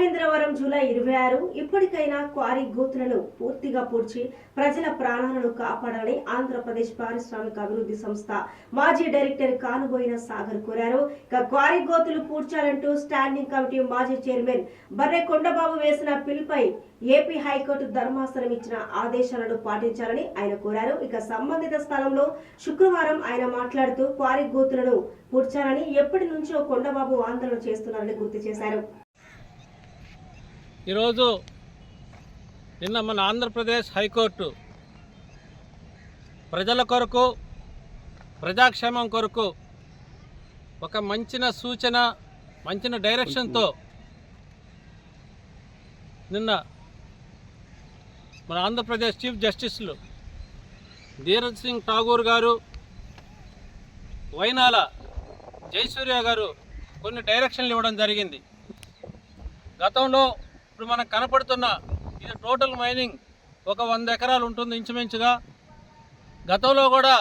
Rajamahendravaram July 26 ఇప్పటికైనా quarry గోతులను పూర్తిగా పూడ్చి ప్రజల ప్రాణాలను కాపాడాలని ఆంధ్రప్రదేశ్ పారిశ్రామిక అభివృద్ధి సంస్థ మాజీ డైరెక్టర్ కానుబోయిన సాగర్ కోరారు. క్వారీ గోతులు పూడ్చాలంటూ స్టాండింగ్ కమిటీ మాజీ చైర్మన్ బర్రె కొండబాబు వేసిన పిల్పై ఏపీ హైకోర్టు ధర్మాసనం ఇచ్చిన ఆదేశాలను పాటించాలని ఆయన కోరారు. సంబంధిత స్థలంలో శుక్రవారం ఆయన మాట్లాడుతూ క్వారీ గోతులను పూడ్చాలని ఎప్పటి నుంచో కొండబాబు ఆందోళన చేస్తున్నారని గుర్తు చేశారు. ఈరోజు నిన్న మన ఆంధ్రప్రదేశ్ హైకోర్టు ప్రజల కొరకు ప్రజాక్షేమం కొరకు ఒక మంచిన డైరెక్షన్తో నిన్న మన ఆంధ్రప్రదేశ్ చీఫ్ జస్టిస్లు ధీరజ్ సింగ్ ఠాగూర్ గారు, వైనాల జయసూర్య గారు కొన్ని డైరెక్షన్లు ఇవ్వడం జరిగింది. గతంలో ఇప్పుడు మనకు కనపడుతున్న ఇది టోటల్ మైనింగ్ ఒక 100 ఎకరాలు ఉంటుంది ఇంచుమించుగా. గతంలో కూడా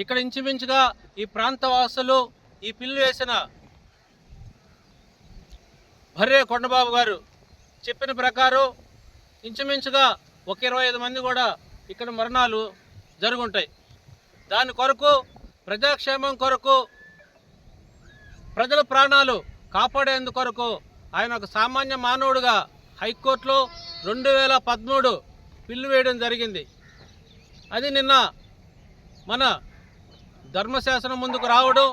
ఇక్కడ ఇంచుమించుగా ఈ ప్రాంత వాసులు ఈ పిల్లు వేసిన బర్రె కొండబాబు గారు చెప్పిన ప్రకారం ఇంచుమించుగా ఒక 25 మంది కూడా ఇక్కడ మరణాలు జరుగుంటాయి. దాని కొరకు ప్రజాక్షేమం కొరకు ప్రజల ప్రాణాలు కాపాడేందుకు కొరకు ఆయన ఒక సామాన్య మానవుడిగా హైకోర్టులో 2013 పిల్లు వేయడం జరిగింది. అది నిన్న మన ధర్మశాసనం ముందుకు రావడం,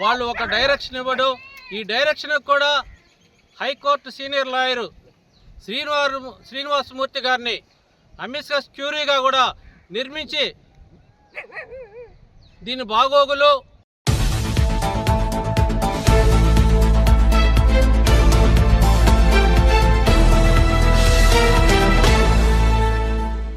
వాళ్ళు ఒక డైరెక్షన్ ఇవ్వడం, ఈ డైరెక్షన్కి కూడా హైకోర్టు సీనియర్ లాయరు శ్రీనివాసమూర్తి గారిని అమికస్ క్యూరీగా కూడా నిర్మించి దీని బాగోగులు